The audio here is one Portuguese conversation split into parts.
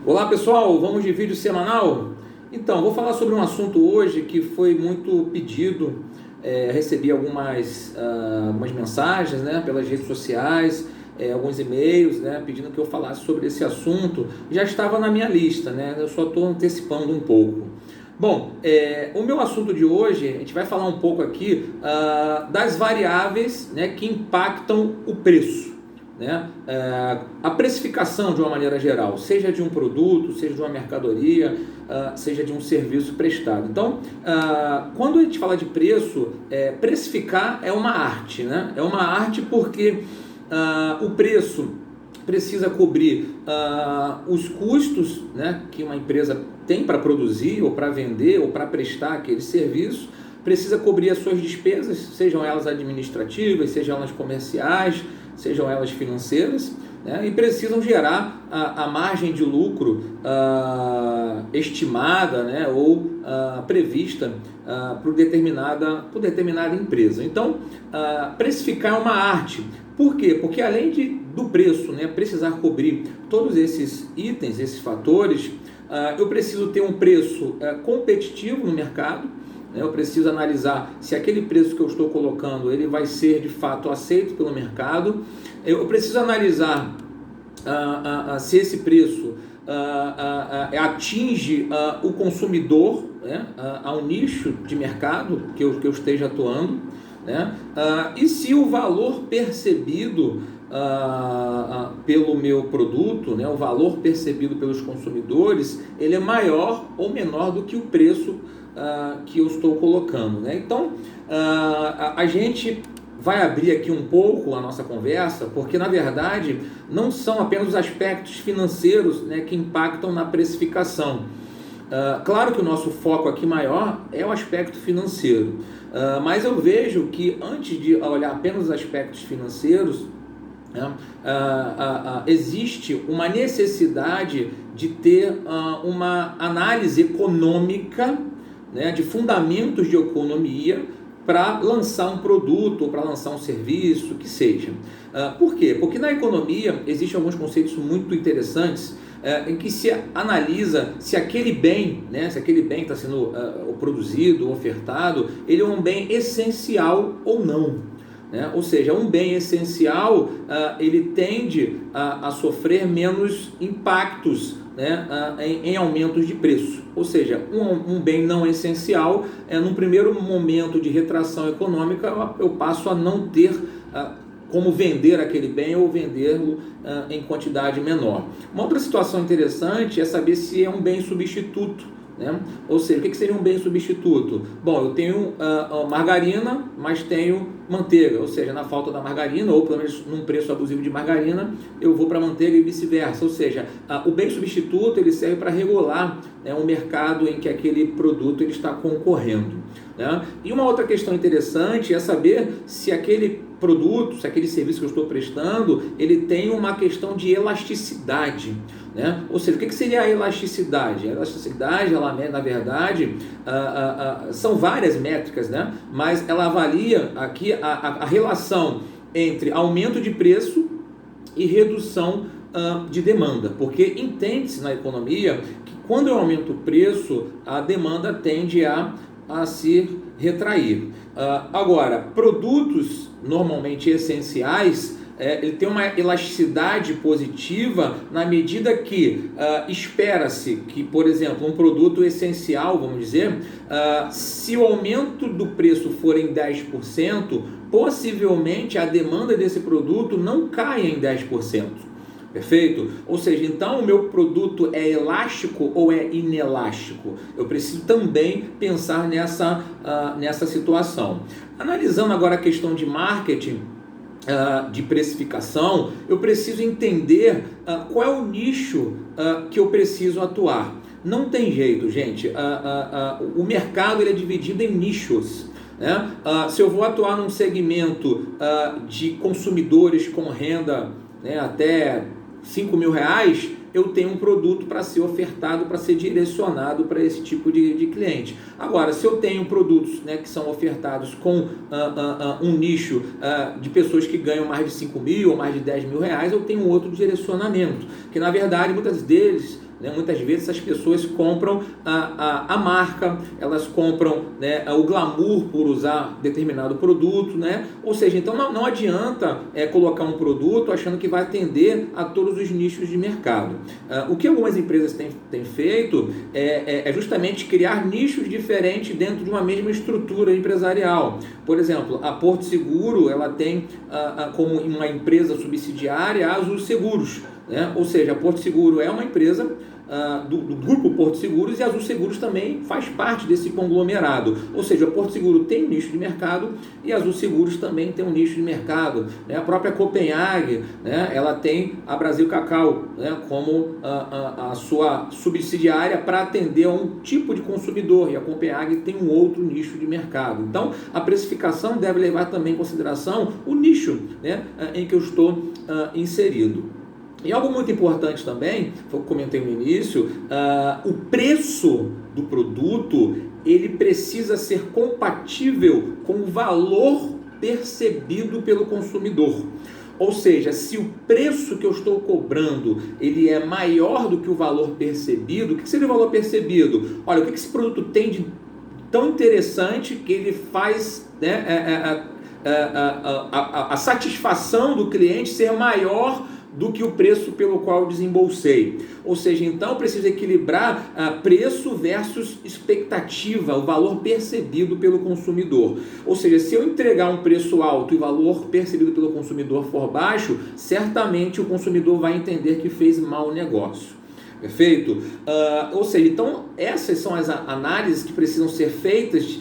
Olá pessoal, vamos de vídeo semanal? Então, vou falar sobre um assunto hoje que foi muito pedido. Recebi algumas mensagens, né, pelas redes sociais, alguns e-mails, né, pedindo que eu falasse sobre esse assunto. Já estava na minha lista, né, eu só estou antecipando um pouco. Bom, o meu assunto de hoje, a gente vai falar um pouco aqui das variáveis, né, que impactam o preço. Né? A precificação de uma maneira geral, seja de um produto, seja de uma mercadoria, seja de um serviço prestado. Então, quando a gente fala de preço, precificar é uma arte, né? É uma arte porque o preço precisa cobrir os custos, né, que uma empresa tem para produzir, ou para vender, ou para prestar aquele serviço, precisa cobrir as suas despesas, sejam elas administrativas, sejam elas comerciais, sejam elas financeiras, né, e precisam gerar a margem de lucro estimada, né, ou prevista por determinada empresa. Então, precificar é uma arte. Por quê? Porque além do preço, né, precisar cobrir todos esses itens, esses fatores, eu preciso ter um preço competitivo no mercado. Eu preciso analisar se aquele preço que eu estou colocando ele vai ser de fato aceito pelo mercado. Eu preciso analisar se esse preço atinge o consumidor, né, ao nicho de mercado que eu esteja atuando, né, e se o valor percebido pelo meu produto, né, o valor percebido pelos consumidores, ele é maior ou menor do que o preço que eu estou colocando, né? Então, a gente vai abrir aqui um pouco a nossa conversa, porque na verdade não são apenas os aspectos financeiros, né, que impactam na precificação. Claro que o nosso foco aqui maior é o aspecto financeiro, mas eu vejo que antes de olhar apenas os aspectos financeiros, existe uma necessidade de ter uma análise econômica, né, de fundamentos de economia para lançar um produto ou para lançar um serviço, que seja. Por quê? Porque na economia existem alguns conceitos muito interessantes em que se analisa se aquele bem, né, se aquele bem está sendo produzido, ofertado, ele é um bem essencial ou não. Né? Ou seja, um bem essencial, ele tende a sofrer menos impactos, né, em aumentos de preço. Ou seja, um bem não essencial, num primeiro momento de retração econômica, eu passo a não ter como vender aquele bem ou vendê-lo em quantidade menor. Uma outra situação interessante é saber se é um bem substituto. Né? Ou seja, o que seria um bem substituto? Bom, eu tenho margarina, mas tenho manteiga, ou seja, na falta da margarina, ou pelo menos num preço abusivo de margarina, eu vou para a manteiga e vice-versa. Ou seja, o bem substituto ele serve para regular, né, um mercado em que aquele produto ele está concorrendo. Né? E uma outra questão interessante é saber se aquele produto, se aquele serviço que eu estou prestando, ele tem uma questão de elasticidade. Né? Ou seja, o que seria a elasticidade? A elasticidade, ela, na verdade, são várias métricas, né? Mas ela avalia aqui a relação entre aumento de preço e redução de demanda, porque entende-se na economia que quando eu aumento o preço, a demanda tende a se retrair. Agora, produtos normalmente essenciais, ele tem uma elasticidade positiva na medida que espera-se que, por exemplo, um produto essencial, vamos dizer, se o aumento do preço for em 10%, possivelmente a demanda desse produto não caia em 10%. Perfeito? Ou seja, então o meu produto é elástico ou é inelástico? Eu preciso também pensar nessa situação. Analisando agora a questão de marketing, de precificação, eu preciso entender qual é o nicho que eu preciso atuar. Não tem jeito, gente. O mercado ele é dividido em nichos. Né? Se eu vou atuar num segmento de consumidores com renda, né, até R$5.000, eu tenho um produto para ser ofertado, para ser direcionado para esse tipo de cliente. Agora, se eu tenho produtos, né, que são ofertados com um nicho de pessoas que ganham mais de 5 mil ou mais de 10 mil reais, eu tenho outro direcionamento, que na verdade muitas vezes né? Muitas vezes as pessoas compram a marca, elas compram, né, o glamour por usar determinado produto, né? Ou seja, então não adianta colocar um produto achando que vai atender a todos os nichos de mercado. O que algumas empresas têm feito é justamente criar nichos diferentes dentro de uma mesma estrutura empresarial. Por exemplo, a Porto Seguro, ela tem como uma empresa subsidiária a Azul Seguros, né? Ou seja, a Porto Seguro é uma empresa do grupo Porto Seguros, e a Azul Seguros também faz parte desse conglomerado. Ou seja, a Porto Seguro tem um nicho de mercado e a Azul Seguros também tem um nicho de mercado, né? A própria Copenhague, né, ela tem a Brasil Cacau, né, como a sua subsidiária para atender a um tipo de consumidor, e a Copenhague tem um outro nicho de mercado. Então, a precificação deve levar também em consideração o nicho, né, em que eu estou inserido. E algo muito importante também, foi o que eu comentei no início, o preço do produto, ele precisa ser compatível com o valor percebido pelo consumidor. Ou seja, se o preço que eu estou cobrando, ele é maior do que o valor percebido, o que seria o valor percebido? Olha, o que esse produto tem de tão interessante que ele faz, né, a satisfação do cliente ser maior do que o preço pelo qual eu desembolsei. Ou seja, então eu preciso equilibrar preço versus expectativa, o valor percebido pelo consumidor. Ou seja, se eu entregar um preço alto e o valor percebido pelo consumidor for baixo, certamente o consumidor vai entender que fez mau negócio. Perfeito? Ou seja, então essas são as análises que precisam ser feitas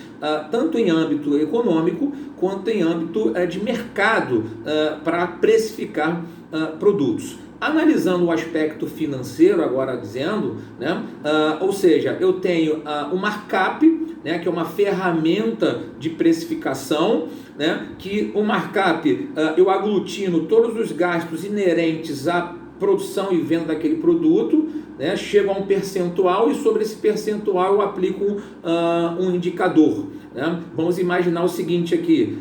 tanto em âmbito econômico quanto em âmbito de mercado para precificar produtos. Analisando o aspecto financeiro, agora dizendo, né, ou seja, eu tenho o markup, né, que é uma ferramenta de precificação, né, que o markup eu aglutino todos os gastos inerentes à produção e venda daquele produto, né, chego a um percentual e sobre esse percentual eu aplico um indicador. Né? Vamos imaginar o seguinte aqui,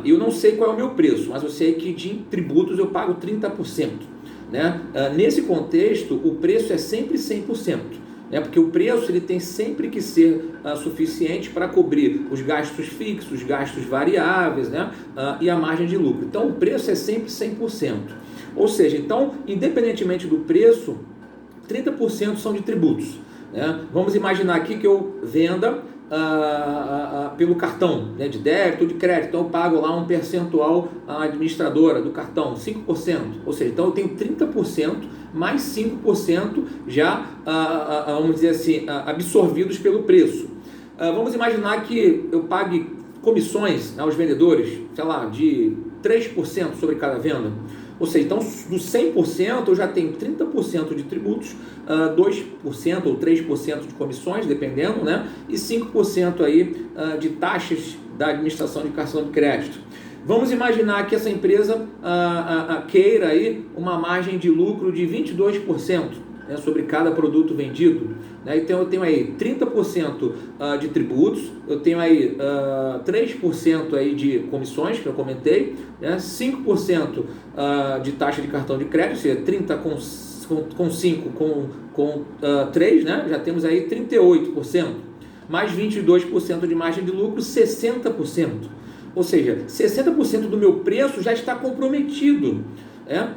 eu não sei qual é o meu preço, mas eu sei que de tributos eu pago 30%. Né? Nesse contexto, o preço é sempre 100%. Né? Porque o preço ele tem sempre que ser suficiente para cobrir os gastos fixos, os gastos variáveis, né? E a margem de lucro. Então, o preço é sempre 100%. Ou seja, então, independentemente do preço, 30% são de tributos. Né? Vamos imaginar aqui que eu venda pelo cartão, né, de débito ou de crédito, então eu pago lá um percentual à administradora do cartão, 5%, ou seja, então eu tenho 30% mais 5% já, vamos dizer assim, absorvidos pelo preço. Vamos imaginar que eu pague comissões aos vendedores, sei lá, de 3% sobre cada venda. Ou seja, então dos 100% eu já tenho 30% de tributos, 2% ou 3% de comissões, dependendo, né? E 5% aí de taxas da administração de cartão de crédito. Vamos imaginar que essa empresa queira aí uma margem de lucro de 22%, né, sobre cada produto vendido. Né? Então eu tenho aí 30% de tributos, eu tenho aí 3% aí de comissões, que eu comentei, né? 5% de taxa de cartão de crédito, ou seja, 30 com 5 com 3, né? Já temos aí 38%, mais 22% de margem de lucro, 60%. Ou seja, 60% do meu preço já está comprometido.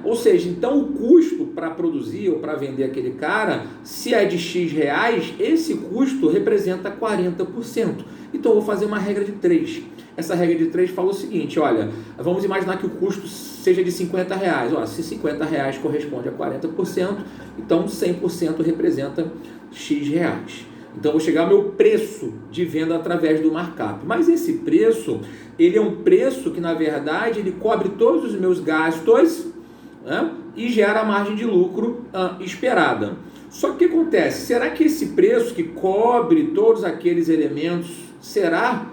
Ou seja, então o custo para produzir ou para vender aquele cara, se é de X reais, esse custo representa 40%. Então eu vou fazer uma regra de 3. Essa regra de 3 fala o seguinte, olha, vamos imaginar que o custo seja de 50 reais. Se 50 reais corresponde a 40%, então 100% representa X reais. Então, eu vou chegar ao meu preço de venda através do markup. Mas esse preço, ele é um preço que, na verdade, ele cobre todos os meus gastos, né, e gera a margem de lucro esperada. Só que o que acontece? Será que esse preço que cobre todos aqueles elementos será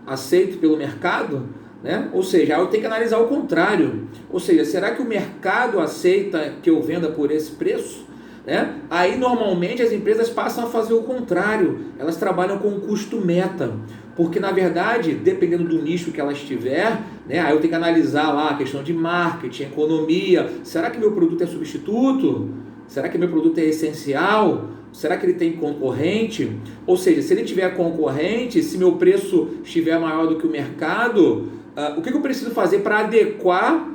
aceito pelo mercado? Né? Ou seja, eu tenho que analisar o contrário. Ou seja, será que o mercado aceita que eu venda por esse preço? Né? Aí normalmente as empresas passam a fazer o contrário, elas trabalham com o custo meta, porque na verdade, dependendo do nicho que ela estiver, né, aí eu tenho que analisar lá a questão de marketing, economia, será que meu produto é substituto? Será que meu produto é essencial? Será que ele tem concorrente? Ou seja, se ele tiver concorrente, se meu preço estiver maior do que o mercado, o que eu preciso fazer para adequar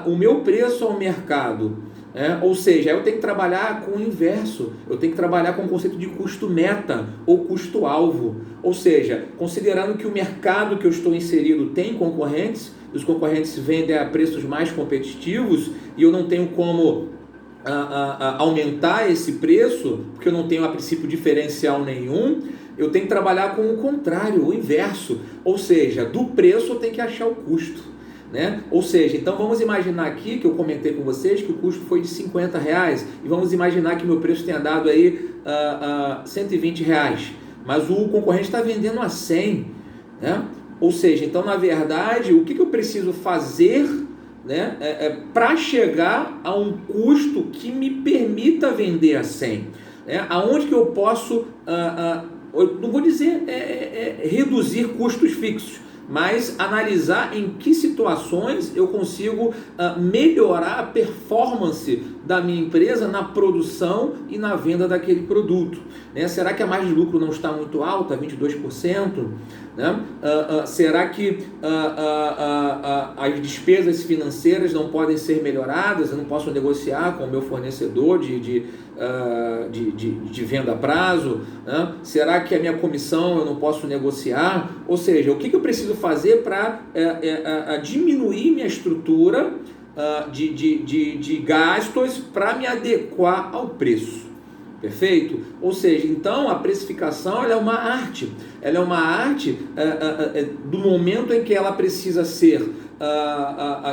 o meu preço ao mercado? Ou seja, eu tenho que trabalhar com o inverso, eu tenho que trabalhar com o conceito de custo meta ou custo alvo. Ou seja, considerando que o mercado que eu estou inserido tem concorrentes, os concorrentes vendem a preços mais competitivos e eu não tenho como aumentar esse preço, porque eu não tenho a princípio diferencial nenhum, eu tenho que trabalhar com o contrário, o inverso. Ou seja, do preço eu tenho que achar o custo. Né? Ou seja, então vamos imaginar aqui que eu comentei com vocês que o custo foi de R$50 e vamos imaginar que meu preço tenha dado aí R$120, mas o concorrente está vendendo a 100, né? Ou seja, então na verdade o que eu preciso fazer, né, para chegar a um custo que me permita vender a 100, né? Aonde que eu posso, eu não vou dizer reduzir custos fixos, mas analisar em que situações eu consigo melhorar a performance da minha empresa na produção e na venda daquele produto. Né? Será que a margem de lucro não está muito alta, 22%? Né? Será que as despesas financeiras não podem ser melhoradas? Eu não posso negociar com o meu fornecedor de venda a prazo? Né? Será que a minha comissão eu não posso negociar? Ou seja, o que eu preciso fazer para diminuir minha estrutura de gastos para me adequar ao preço? Perfeito? Ou seja, então a precificação ela é uma arte. Ela é uma arte do momento em que ela precisa ser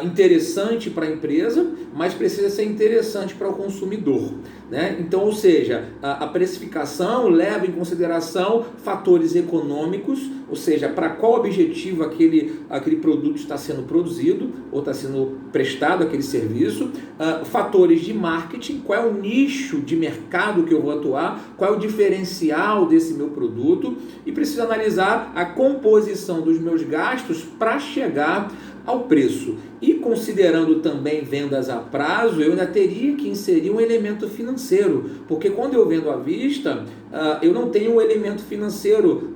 interessante para a empresa, mas precisa ser interessante para o consumidor. Né? Então, ou seja, a precificação leva em consideração fatores econômicos, ou seja, para qual objetivo aquele produto está sendo produzido ou está sendo prestado aquele serviço, fatores de marketing, qual é o nicho de mercado que eu vou atuar, qual é o diferencial desse meu produto, e preciso analisar a composição dos meus gastos para chegar ao preço. E considerando também vendas a prazo, eu ainda teria que inserir um elemento financeiro, porque quando eu vendo à vista, eu não tenho um elemento financeiro,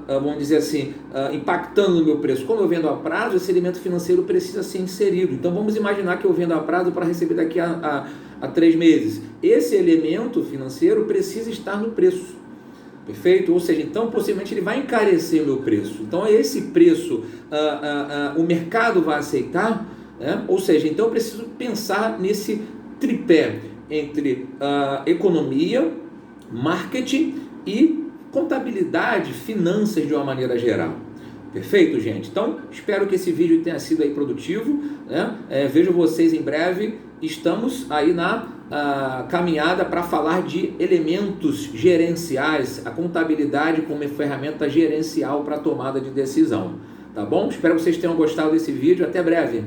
vamos dizer assim, impactando no meu preço. Como eu vendo a prazo, esse elemento financeiro precisa ser inserido. Então vamos imaginar que eu vendo a prazo para receber daqui a 3 meses. Esse elemento financeiro precisa estar no preço. Perfeito? Ou seja, então possivelmente ele vai encarecer o meu preço. Então esse preço o mercado vai aceitar, né? Ou seja, então eu preciso pensar nesse tripé entre economia, marketing e contabilidade, finanças de uma maneira geral. Perfeito, gente? Então, espero que esse vídeo tenha sido aí produtivo, né? Vejo vocês em breve. Estamos aí na caminhada para falar de elementos gerenciais, a contabilidade como ferramenta gerencial para tomada de decisão. Tá bom? Espero que vocês tenham gostado desse vídeo. Até breve!